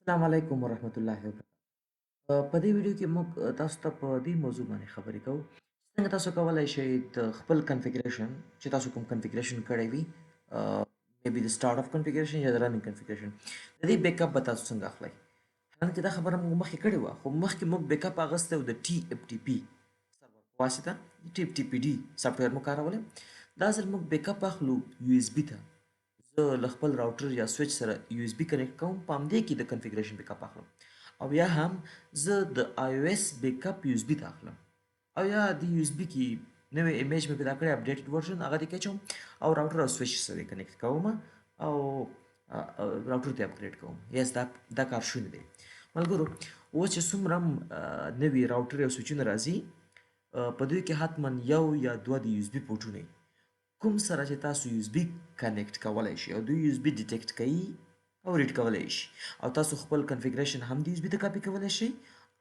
السلام علیکم ورحمت الله وبرکاته. په دې ویډیو کې موږ تاسو ته په دې موضوع باندې خبرې کوو. څنګه تاسو کولای شئ د خپل کنفیګریشن چې تاسو کوم کنفیګریشن کړی وي میبي د سٹارټ اف کنفیګریشن یا د رننګ کنفیګریشن د دې بیک اپ به تاسو څنګه اخلئ. حالانکه دا خبره موږ مخکې کړې وه، خو مخکې موږ بیک اپ اخیستی و د ټي اف ټي پي سرور په واسطه ټي اف ټي پي ډي سافټویر مو کارولی. دا ځل موږ بیک اپ اخلو یو اس بي ته. زه له خپل راوټر یا سویچ سره یو اس بي کنیکټ کوم، په همدې کې د کنفیګریشن بیک اپ اخلم، او یا هم زه د آی او اس بیک اپ یو اس بي ته اخلم، او یا د یو اس بي کې نوې ایمیج مې پیدا کړی اپډیټډ ورژن هغه دې کې اچوم او راوټر او سویچ سره یې کنیکټ کوم او راوټر ته اپګریډ کوم. یس دا کار شونی دی. ملګرو، اوس چې څومره نوي راوټر او سویچونه راځي په دوی کې حتما یو یا دوه د یو اس بي پورټونه وي، کوم سره چې تاسو یو اس بي کنیکټ کولای شئ او دوی یو اس بي ډیټیکټ کوي او ریډ کولای شي، او تاسو خپل کنفیګریشن هم د یو اس بي ته کاپي کولای شئ.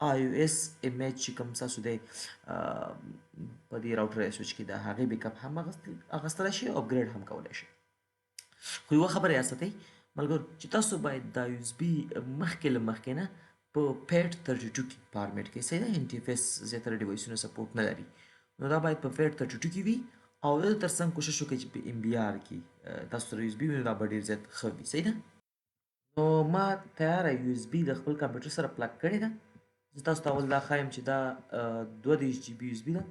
آی او اس ایمیج چې کوم تاسو دی په دې راوټر یا سویچ کې د هغې بیک اپ هم اخیستلی شئ او اپګریډ هم کولی شئ. خو یوه خبره یاد ساتئ ملګرو، چې تاسو باید دا یو اس بي مخکې له مخکې نه په پیډ 32 کې فارمیټ کې، صحیح ده. ان ټي اف اس زیاتره ډیوایسونه سپورټ نه لري، نو دا باید په پیډ 32 کې وي، او د تر څنګ کوشش وکړئ چې په ام بي آر کې تاسو سره یو اس بي وي، نو دا به ډېر زیات ښه وي، صحیح ده. نو ما تیاره یو اس بي د خپل کمپیوټر سره پلګ کړې ده. زه تاسو ته اول دا ښایم چې دا 32 جی بي یو اس بي ده.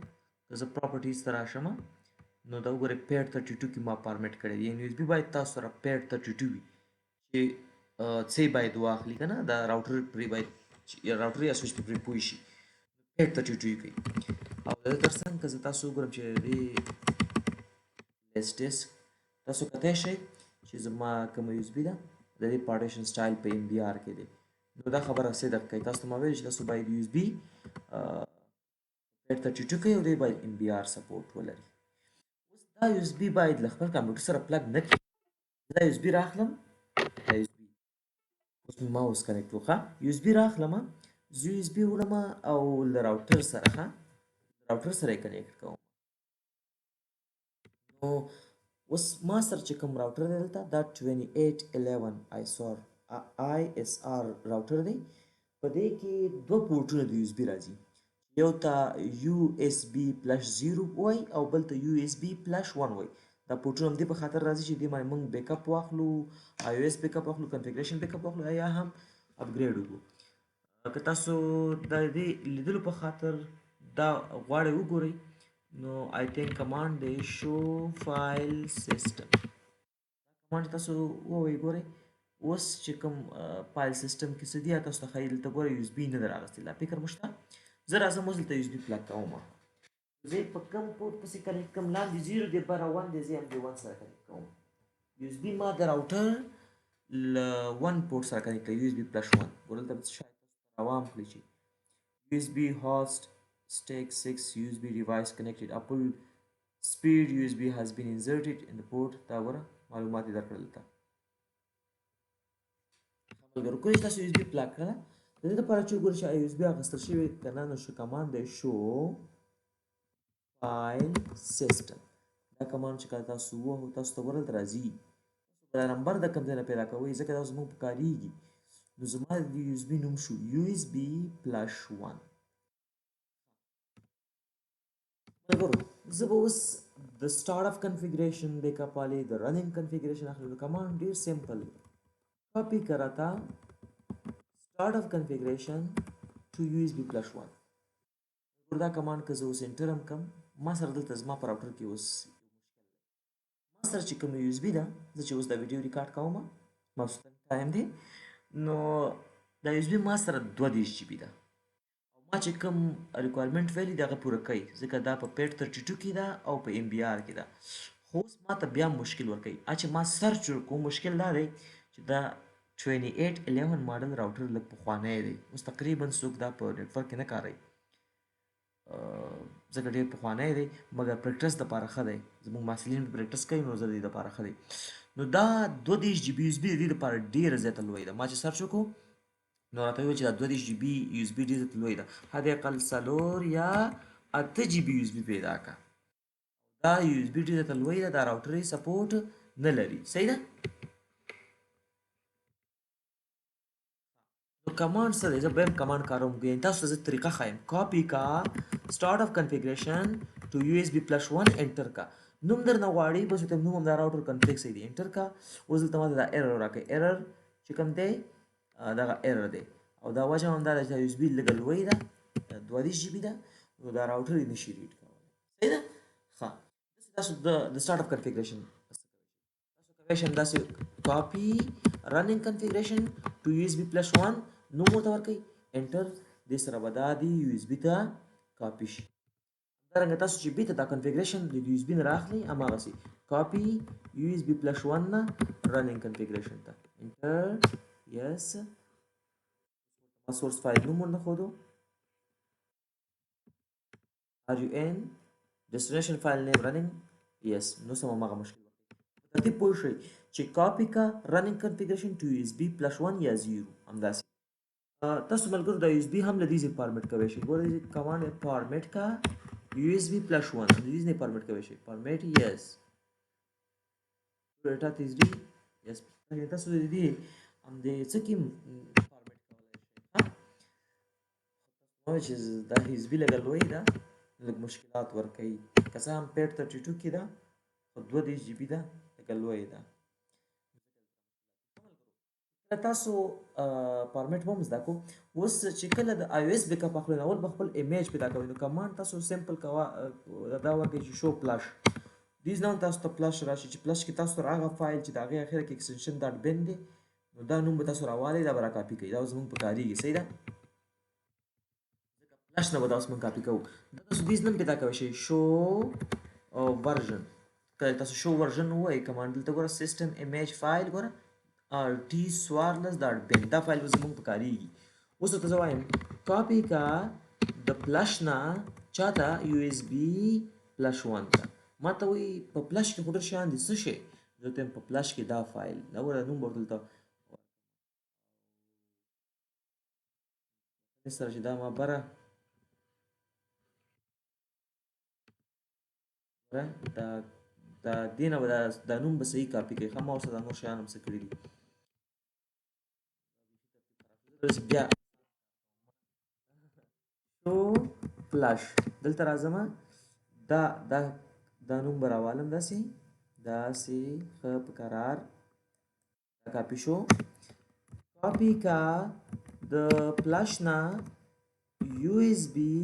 که زه پراپرټیز ته راشم نو دا وګورئ پیډ 32 کې ما فارمیټ کړی دی. یعنې یو اس بي باید تاسو سره پیډ 32 وي چې څه باید واخلي که نه، دا راوټر پرې باید یا راوټر یا سویچ پرې پوه شي. پیډ 32 کوي. او د دې تر څنګ که زه تاسو وګورم چې دې لیس ډیسک تاسو کتلی شئ چې زما کومه یو اس بي ده د دې پارټیشن سټایل په ام بي آر کې دی. نو دا خبره صدق کوي. تاسو ته ما ویل چې تاسو باید یو اس بي پیډ 32 کوي او دوی باید ام بي آر سپورټ ولري. اوس دا یو اس بي باید له خپل کمپیوټر سره پلګ نه کړي. دا یو اس بي راخلم، دا یو اس بي اوس مې ماوس کنیکټ وکړه، یو اس بي راخلم، زه یو اس بي وړم او له راوټر سره یې کنیکټ کوم. نو اوس ما سره چې کوم راوټر دی دلته دا 2811 آی اس آر راوټر دی. په دې کې دوه پورټونه د یو اس بي راځي، یو ته یو اس بي پلس 0 وایي او بل ته یو اس بي پلس 1 وایي. دا پورټونه همدې په خاطر راځي چې دې باندې موږ بیک اپ واخلو، آی او اس بیک اپ واخلو، کنفیګریشن بیک اپ واخلو، یا هم اپګریډ وکړو. که تاسو د دې لیدلو په خاطر دا غواړئ وګورئ، نو آی تھنک کمانډ دی شو فایل سیسټم. دا کمانډ تاسو ووایئ ګورئ اوس چې کوم فایل سیسټم کې څه دي تاسو ته ښایي دلته ګورئ یو اس بي نه دی راغستی. لا فکر مو شته؟ زه راځم اوس دلته یو اس بي پلګ کوم. زه یې په کوم پورټ پسې کنیکټ کوم، لاندې 0 دی بره 1 دی، زه یې همدې 1 سره کنیکټ کوم. یو اس بي ما د راوټر له 1 پورټ سره کنیکټ کړی، یو اس بي پلس 1. ګورئ دلته شاید تاسو ته راوام کړي چې USB host stack 6 USB device connected. Apple speed USB has been inserted in the port. دا وره معلومات یې درکړل دلته. ملګرو کله چې تاسو USB پلګ کړه د دې لپاره چې وګورئ چې USB اخیستل شوی که نه، نو شو کمانډ دی شو فایل سیسټم. دا کمانډ چې کله تاسو ووهو تاسو ته ګوره دلته راځي، دا نمبر د کوم ځای نه پیدا کوئ ځکه دا زموږ په کارېږي. نو زما د USB نوم شو USB پلس 1. ملګرو زه به اوس د سټارټ اف کنفیګریشن بیک اپ والی د رننګ کنفیګریشن اخلو. کمانډ ډیر سمپل دی، کاپی کرا تا سټارټ اف کنفیګریشن ټو یو اس بي پلس 1. دا کمانډ که زه اوس انټر هم کم، ما سره دلته زما په راوټر کې اوس ما سره چې کوم یو اس بي ده، زه چې اوس دا ویډیو ریکارډ کوم ماسپښین ټایم دی، نو دا یو اس بي ما سره 32 جی بي ده. ما چې کوم ریکوایرمنټ ویلي دی هغه پوره کوي ځکه دا په پیډ 32 کې ده او په ام بي آر کې ده. خو اوس ما ته بیا مشکل ورکوي. چې ما سرچ وکړو، مشکل دا دی چې دا 2811 ماډل راوټر لږ پخوانی دی، اوس تقریبا څوک دا په نیټورک کې نه کاروي ځکه ډېر پخوانی دی، مګر پریکټس دپاره ښه دی. زموږ محصلین په پریکټس کوي، نو زه د دې دپاره ښه دی. نو دا 32 جی بي یو اس بي د دې دپاره ډېره زیاته لوی ده. ما چې سرچ وکړو نو راته ویل چې دا 32 جی بي یو اس بي ډېر لوی ده، حد اقل 4 یا 8 جی بي یو اس بي پیدا کړه. دا یو اس بي ډېر لوی ده، دا راوټر یې سپورټ نه لري، صحیح ده. کمانډ څه دی؟ زه به هم کمانډ کاروم، یعنې تاسو ته زه طریقه ښایم. کاپي کا سټارټ اف کنفیګریشن ټو یو ایس بي پلس 1 انټر کا. نوم درنه غواړي، بس ورته نوم همدا راوټر کنفیګ صحیح دی، انټر کا. اوس دلته ماته دا ایرر راکوي. ایرر چې کوم دی دغه ایرر دی، او دا وجه همدا ده چې دا یو ایس بي لږه لوی ده، 32 جی بي ده، نو دا راوټر یې نشي ریډ کولی. صحیح ده؟ ښه، تاسو د سټارټ اف کنفیګریشن configuration داسې copy running configuration to USB plus 1 نوم ورته ورکړئ انټر. دې سره به دا د USB ته کاپي شي. همدارنګه تاسو چې بیرته دا configuration د USB نه راخلئ هماغسې copy USB plus 1 نه running configuration ته انټر. yes ما source file نوم ورنه ښودو run destination file name running. yes نو سم هماغه مشکل ترتیب پوه شئ چې کاپي کا رننګ کنفیګریشن ټو یو اس بي پلس 1 یا 0 همداسې. تاسو ملګرو د یو اس بي هم له دې ځای فارمیټ کولی شئ. ګوره دې کمانډ فارمیټ کا یو اس بي پلس 1 د دې ځای فارمیټ کولی شئ. فارمیټ یس ډیټا تیزري یس. تاسو د دې همدې څه کې فارمیټ کولی شئ. تاسو چې دا یو اس بي لږه لوی ده، لږ مشکلات ورکوي، که څه هم پیډ 32 کې ده خو 32 جی بي ده، لږه لوی ده. تاسو فارمیټ هم زده کو. اوس چې کله د آی او اس بیک اپ اخلئ نو اول به خپل ایمیج پیدا کوئ، نو کمانډ تاسو سمپل کوه دا ورکړئ چې شو فلش. دیز نو تاسو ته فلش راشي چې فلش کې تاسو هغه فایل چې د هغې اخره کې ایکسټنشن ډاټ بین دی، نو دا نوم به تاسو راوالئ، دا به را کاپي کوئ، دا زموږ په کارېږي. صحیح ده؟ فلش نه به دا اوس موږ کاپي کوو. دا تاسو دیز نوم پیدا کولی شئ شو ورژن. کله تاسو شو ورژن ووایئ کمانډ دلته ګوره سیسټم ایمیج فایل ګوره टी سوارلس ډاټ بین دا فایل به زموږ په کارېږي. اوس ورته زه وایم کاپي کا د فلش نه چاته یو ایس بي پلس 1 ته. ما ته وایي په فلش کې خو ډېر شیان دي، څه شی؟ زه ورته وایم په فلش کې دا فایل دا ګوره نوم به ورته دلته سره چې دا ما بره دا دې نه به دا نوم به صحیح کاپي کوي. ښه ما ورسره دا نور شیان هم څه کړي دي. بیا شو فلش دلته راځم، دا دا دا نوم به راوالم داسې ښه په قرار کاپي شو. کاپي کا د فلش نه یو ایس بي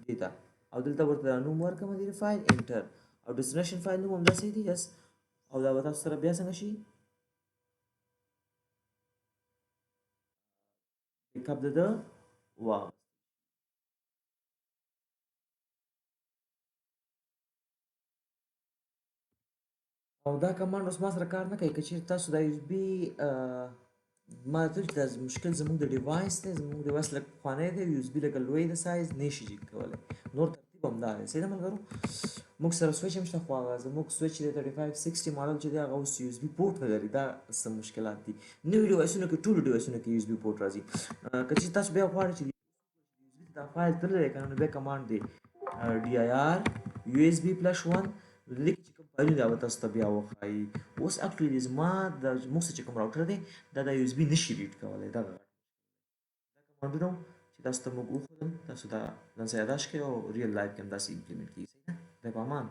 ډیټا او دلته ورته نوم ورکړم د فایل انټر، او ډیسټینیشن فایل نوم همداسې دی. یس او دا به تاسو سره بیا څنګه شي بیک اپ د واو. او دا کمانډ اوس ما سره کار نه کوي. که چېرې تاسو دا یو اس بي ما ته چې دا مشکل زموږ د ډیوایس دی، زموږ ډیوایس لږ پخوانی دی، یو اس بي لږه لوی د سایز نه شي کولی. نور ترتیب همدا دی. صحیح ده ملګرو؟ موږ سره سویچ هم شته، خو هغه زموږ سویچ دی 3560 ماډل چې دی هغه اوس یو اس بي پورټ نه لري. دا څه مشکلات دي. نوي ډیوایسونو کې ټولو ډیوایسونو کې یو اس بي پورټ راځي. که چېرې تاسو بیا غواړئ چې دا فایل تللی که نه، نو بیا کمانډ دی ډي آی آر یو اس بي پلس 1 د دې کې چې کوم فایلونه دي هغه تاسو ته بیا وښایي. اوس اکچولی زما د موږ سره چې کوم راوټر دی دا د یو اس بي نشي ریډ کولی. دغه دا کمانډونه چې تاسو ته موږ وښودل، تاسو دا ځان سره یاداشت کړئ او ریل لایف کې هم داسې امپلیمنټ کړئ. صحیح ده؟ خدای په امان.